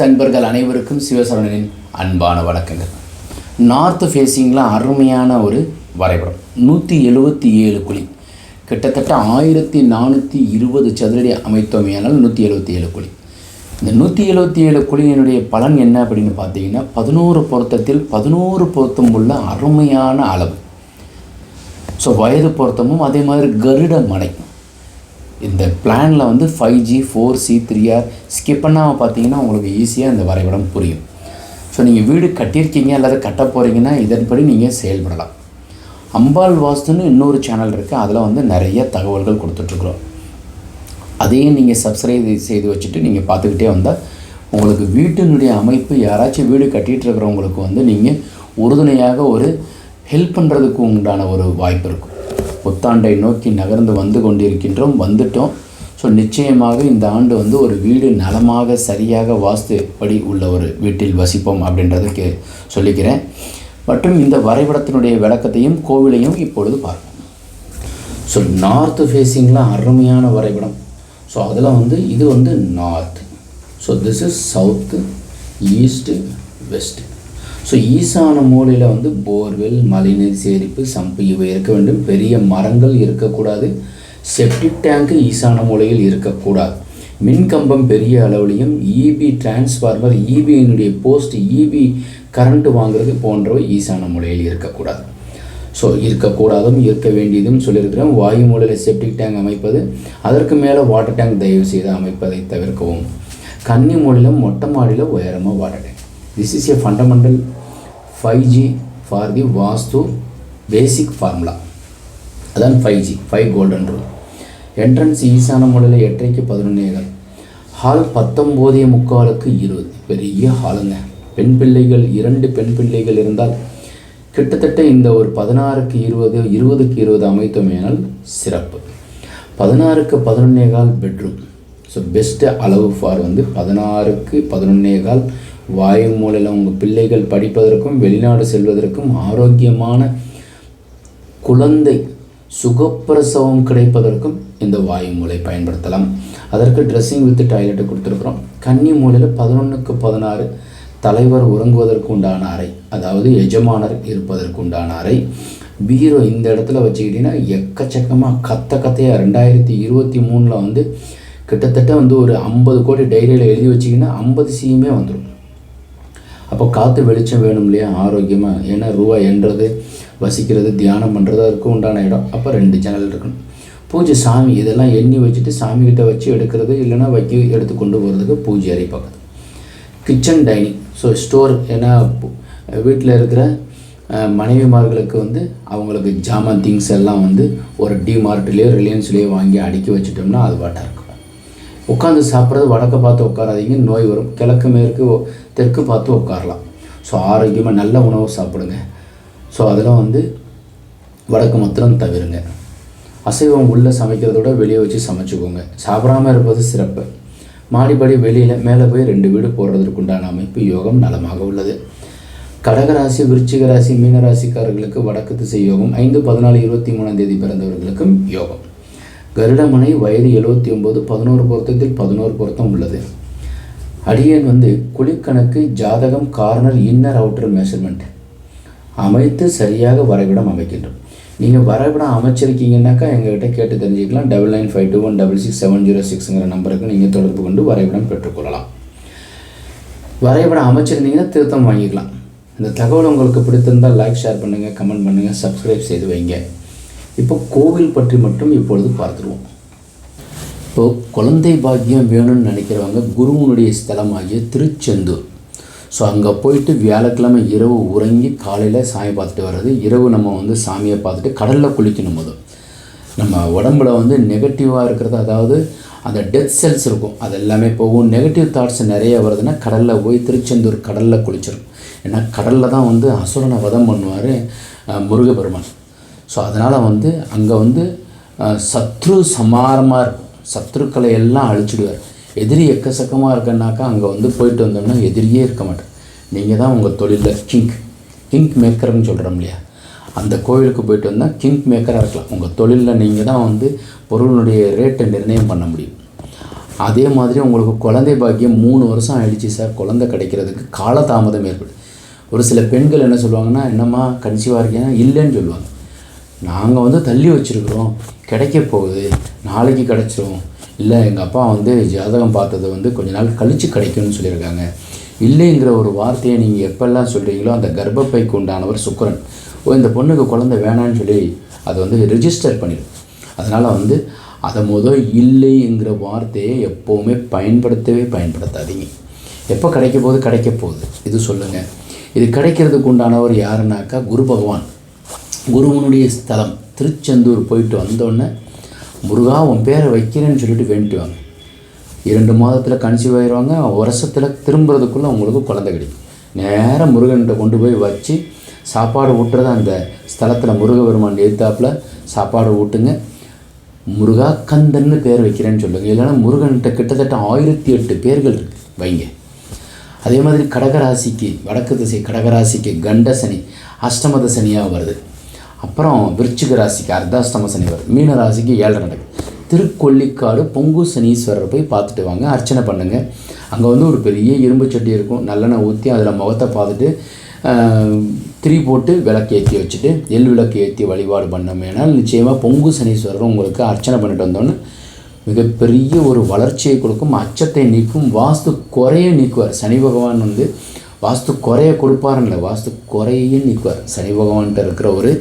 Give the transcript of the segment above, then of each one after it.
நண்பர்கள் அனைவருக்கும் சிவசரவணனின் அன்பான வணக்கங்கள். நார்த் ஃபேஸிங்கில் அருமையான ஒரு வரைபடம். 177 குழி, கிட்டத்தட்ட 1420 சதுரடி அமைத்தோமையானால் 177 குழி. இந்த 177 குழியினுடைய பலன் என்ன அப்படின்னு பார்த்தீங்கன்னா, 11 பொருத்தத்தில் 11 பொருத்தம் உள்ள அருமையான அளவு. ஸோ வயது பொருத்தமும் அதே மாதிரி கருட மனை. இந்த பிளானில் வந்து 5G 4C 3R ஸ்கிப் பண்ணாமல் பார்த்தீங்கன்னா உங்களுக்கு ஈஸியாக இந்த வரைபடம் புரியும். ஸோ நீங்கள் வீடு கட்டியிருக்கீங்க அல்லது கட்ட போகிறீங்கன்னா இதன்படி நீங்கள் செயல்படலாம். அம்பாள் வாஸ்துன்னு இன்னொரு சேனல் இருக்குது, அதில் வந்து நிறைய தகவல்கள் கொடுத்துட்ருக்குறோம். அதையும் நீங்கள் சப்ஸ்கிரைப் செய்து வச்சுட்டு நீங்கள் பார்த்துக்கிட்டே வந்தால் உங்களுக்கு வீட்டினுடைய அமைப்பு, யாராச்சும் வீடு கட்டிகிட்டு இருக்கிறவங்களுக்கு வந்து நீங்கள் உறுதுணையாக ஒரு ஹெல்ப் பண்ணுறதுக்கு உண்டான ஒரு வாய்ப்பு இருக்கும். புத்தாண்டை நோக்கி நகர்ந்து வந்து கொண்டிருக்கின்றோம், வந்துட்டோம். ஸோ நிச்சயமாக இந்த ஆண்டு வந்து ஒரு வீடு நலமாக சரியாக வாஸ்துப்படி உள்ள ஒரு வீட்டில் வசிப்போம் அப்படின்றதுக்கு சொல்லிக்கிறேன். மற்றும் இந்த வரைபடத்தினுடைய விளக்கத்தையும் கோவிலையும் இப்பொழுது பார்ப்போம். ஸோ நார்த் ஃபேஸிங்கில் அருமையான வரைபடம். ஸோ அதில் வந்து இது வந்து north. So this is south, east, west. So ஈசான மூலையில் வந்து போர்வெல், மழைநீர் சேரிப்பு, சம்பு இவை இருக்க வேண்டும். பெரிய மரங்கள் இருக்கக்கூடாது. செப்டிக் டேங்கு ஈசான மூலையில் இருக்கக்கூடாது. மின்கம்பம் பெரிய அளவுலையும், இபி டிரான்ஸ்ஃபார்மர், இபியினுடைய போஸ்ட், இபி கரண்ட்டு வாங்குறது போன்றவை ஈசான மூலையில் இருக்கக்கூடாது. ஸோ இருக்கக்கூடாதும் இருக்க வேண்டியதும் சொல்லியிருக்கிறேன். வாயு மூலையில் செப்டிக் டேங்க் அமைப்பது, அதற்கு மேலே வாட்டர் டேங்க் தயவு செய்து அமைப்பதை தவிர்க்கவும். கன்னி மூலையில் மொட்டை மாடியில் உயரமாக water tank. This is a fundamental 5G for the Vasthu basic formula. அதான் 5G, 5 golden rule. என்ட்ரன்ஸ் ஈசான மூலையில் 8:30க்கு 11:15. ஹால் 19:45க்கு 20. பெரிய ஹாலுங்க. பெண் பிள்ளைகள் 2 பெண் பிள்ளைகள் இருந்தால் கிட்டத்தட்ட இந்த ஒரு 16க்கு 20, 20க்கு 20 அமைத்தோமேனால் சிறப்பு. 16க்கு 11:15 பெட்ரூம். ஸோ பெஸ்ட்டு அளவு ஃபார் வந்து 16க்கு 11:15 வாயு மூலையில் உங்கள் பிள்ளைகள் படிப்பதற்கும் வெளிநாடு செல்வதற்கும் ஆரோக்கியமான குழந்தை சுகப்பிரசவம் கிடைப்பதற்கும் இந்த வாயு மூலை பயன்படுத்தலாம். அதற்கு ட்ரெஸ்ஸிங் வித் டாய்லெட்டு கொடுத்துருக்குறோம். கன்னி மூலையில் 11க்கு 16 தலைவர் உறங்குவதற்கு உண்டான அறை, அதாவது எஜமானர் இருப்பதற்கு உண்டான அறை. பீரோ இந்த இடத்துல வச்சுக்கிட்டிங்கன்னா எக்கச்சக்கமாக கத்தையாக 2023 வந்து கிட்டத்தட்ட வந்து ஒரு 50 கோடி டைரியில் எழுதி வச்சிங்கன்னா 50 சியுமே வந்துடும். அப்போ காற்று வெளிச்சம் வேணும் இல்லையா, ஆரோக்கியமாக. ஏன்னா ரூபாய் எண்ணுறது, வசிக்கிறது, தியானம் பண்ணுறது அதுக்கு உண்டான இடம். அப்போ 2 ஜன்னல் இருக்கணும். பூஜை, சாமி இதெல்லாம் எண்ணி வச்சுட்டு சாமிகிட்ட வச்சு எடுக்கிறது, இல்லைனா எடுத்து கொண்டு போகிறதுக்கு பூஜை அறை பக்கத்து. Kitchen, dining. ஸோ ஸ்டோர், ஏன்னா வீட்டில் இருக்கிற மனைவிமார்களுக்கு வந்து அவங்களுக்கு ஜாமான் திங்ஸ் எல்லாம் வந்து ஒரு டிமார்ட்லேயோ ரிலையன்ஸ்லேயோ வாங்கி அடுக்கி வச்சுட்டோம்னா அது பாட்டாக இருக்கும். உட்காந்து சாப்பிட்றது வடக்க பார்த்து உட்காராதீங்க, நோய் வரும். கிழக்கு மேற்கு தெற்கு பார்த்து உட்காரலாம். ஸோ ஆரோக்கியமாக நல்ல உணவு சாப்பிடுங்க. ஸோ அதெல்லாம் வந்து வடக்கு மாத்திரம் தவிருங்க. அசைவம் உள்ளே சமைக்கிறதோட வெளியே வச்சு சமைச்சிக்கோங்க. சாப்பிடாமல் இருப்பது சிறப்பு. மாடிப்படி வெளியில் மேலே போய் 2 வீடு போடுறதுக்குண்டான அமைப்பு யோகம் நலமாக உள்ளது. கடகராசி, விருச்சிக ராசி, மீனராசிக்காரர்களுக்கு வடக்கு திசை யோகம். 5/14/23 பிறந்தவர்களுக்கும் யோகம். கருடமனை வயது 79, 11 பொருத்தத்தில் 11 பொருத்தம் உள்ளது. அடியன் வந்து குழிக்கணக்கு, ஜாதகம், கார்னர், இன்னர், அவுட்டர் மெஷர்மெண்ட் அமைத்து சரியாக வரைபடம் அமைக்கின்றோம். நீங்கள் வரைபடம் அமைச்சிருக்கீங்கன்னாக்கா எங்கள்கிட்ட கேட்டு தெரிஞ்சுக்கலாம். 9952166706ங்கிற நம்பருக்கு நீங்கள் தொடர்பு கொண்டு வரைபடம் பெற்றுக்கொள்ளலாம். வரைபடம் அமைச்சிருந்தீங்கன்னா திருத்தம் வாங்கிக்கலாம். இந்த தகவல் உங்களுக்கு பிடித்திருந்தால் லைக், ஷேர் பண்ணுங்கள், கமெண்ட் பண்ணுங்கள், சப்ஸ்கிரைப் செய்து வைங்க. இப்போ கோவில் பற்றி மட்டும் இப்பொழுது பார்த்துருவோம். இப்போது குழந்தை பாக்கியம் வேணும்னு நினைக்கிறவங்க குருவனுடைய ஸ்தலமாகிய திருச்செந்தூர். ஸோ அங்கே போயிட்டு வியாழக்கிழமை இரவு உறங்கி காலையில் சாமி பார்த்துட்டு வர்றது. இரவு நம்ம வந்து சாமியை பார்த்துட்டு கடலில் குளிக்கணும். போது நம்ம உடம்புல வந்து நெகட்டிவாக இருக்கிறது, அதாவது அந்த டெத் செல்ஸ் இருக்கும், அது எல்லாமே போகும். நெகட்டிவ் தாட்ஸ் நிறைய வருதுன்னா கடலில் போய் திருச்செந்தூர் கடலில் குளிச்சிடும். ஏன்னா கடலில் தான் வந்து அசுரனை வதம் பண்ணுவார் முருகப்பெருமான். ஸோ அதனால் வந்து அங்கே வந்து சத்ரு சமாரமாக இருக்கும். சத்ருக்களை எல்லாம் அழிச்சிடுவார். எதிரி எக்கச்சக்கமாக இருக்குன்னாக்கா அங்கே வந்து போயிட்டு வந்தோம்னா எதிரியே இருக்க மாட்டேன். நீங்கள் தான் உங்கள் தொழிலில் கிங்க் மேக்கர்னு சொல்கிறோம் இல்லையா, அந்த கோவிலுக்கு போயிட்டு வந்தால் கிங்க் மேக்கராக இருக்கலாம். உங்கள் தொழிலில் நீங்கள் தான் வந்து பொருளுடைய ரேட்டை நிர்ணயம் பண்ண முடியும். அதே மாதிரி உங்களுக்கு குழந்தை பாக்கியம் 3 வருஷம் ஆயிடுச்சு சார், குழந்தை கிடைக்கிறதுக்கு காலதாமதம் ஏற்படுது. ஒரு சில பெண்கள் என்ன சொல்லுவாங்கன்னா, என்னம்மா கன்சீவாக இருக்கேன், இல்லைன்னு சொல்லுவாங்க. நாங்கள் வந்து தள்ளி வச்சுருக்குறோம், கிடைக்க போகுது, நாளைக்கு கிடச்சிரும், இல்லை எங்கள் அப்பா வந்து ஜாதகம் பார்த்தது வந்து கொஞ்ச நாள் கழித்து கிடைக்கும்னு சொல்லியிருக்காங்க. இல்லைங்கிற ஒரு வார்த்தையை நீங்கள் எப்பெல்லாம் சொல்கிறீங்களோ அந்த கர்ப்பப்பைக்கு உண்டானவர் சுக்கிரன். இந்த பொண்ணுக்கு குழந்தை வேணான்னு சொல்லி அதை வந்து ரிஜிஸ்டர் பண்ணிடும். அதனால் வந்து அதை இல்லைங்கிற வார்த்தையை எப்போவுமே பயன்படுத்தாதீங்க. எப்போ கிடைக்க போகுது இது சொல்லுங்கள். இது கிடைக்கிறதுக்கு உண்டானவர் யாருன்னாக்கா குரு பகவான். குருவனுடைய ஸ்தலம் திருச்செந்தூர் போயிட்டு வந்தோடனே முருகா உன் பேரை வைக்கிறேன்னு சொல்லிட்டு வேண்டிட்டுவாங்க. 2 மாதத்தில் கன்சீவ் ஆயிடுவாங்க. வருஷத்தில் திரும்புறதுக்குள்ளே உங்களுக்கு குழந்தை கிடைக்கும். நேராக முருகன்கிட்ட கொண்டு போய் வச்சு சாப்பாடு ஊட்டுறது அந்த ஸ்தலத்தில் முருகபெருமான் எதிர்த்தாப்பில் சாப்பாடு ஊட்டுங்க. முருகா கந்தன்னு பேர் வைக்கிறேன்னு சொல்லுங்கள். இல்லைன்னா முருகன்கிட்ட கிட்டத்தட்ட 1008 பேர்கள் இருக்குது, வைங்க. அதே மாதிரி கடகராசிக்கு வடக்கு திசை கடகராசிக்கு கண்ட சனி அஷ்டமத சனியாக வருது. அப்புறம் விருச்சிக ராசிக்கு அர்த்தாஷ்டம சனி வருது. மீன ராசிக்கு 7 நடக்குது. திருக்கொள்ளிக்காடு பொங்கு சனீஸ்வரர் போய் பார்த்துட்டு வாங்க, அர்ச்சனை பண்ணுங்கள். அங்கே வந்து ஒரு பெரிய இரும்பு சட்டி இருக்கும், நல்லெண்ணெய் ஊற்றி அதில் முகத்தை பார்த்துட்டு திரி போட்டு விளக்கு ஏற்றி வச்சுட்டு எள் விளக்கு ஏற்றி வழிபாடு பண்ணோமேனால் நிச்சயமாக பொங்கு சனீஸ்வரர் உங்களுக்கு அர்ச்சனை பண்ணிட்டு வந்தோன்னு மிகப்பெரிய ஒரு வளர்ச்சியை கொடுக்கும், அச்சத்தை நீக்கும், வாஸ்து குறைய நீக்குவார். சனி பகவான் வந்து வாஸ்து குறைய கொடுப்பாருன்னு இல்லை, வாஸ்து குறைய நீக்குவார். சனி பகவான்கிட்ட இருக்கிற ஒரு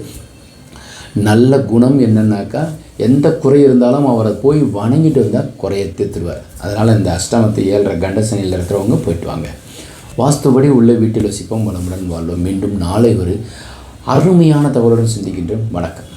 நல்ல குணம் என்னன்னாக்கா, எந்த குறை இருந்தாலும் அவரை போய் வணங்கிட்டு வந்தால் குறைய தீர்த்துடுவார். அதனால் இந்த அஷ்டமத்தை 7 கண்ட சனியில் இருக்கிறவங்க போயிட்டு வாங்க. வாஸ்துபடி உள்ள வீட்டில் வசிப்போம், வளமுடன் வாழ்வோம். மீண்டும் நாளை ஒரு அருமையான தகவலுடன் சிந்திக்கின்றோம். வணக்கம்.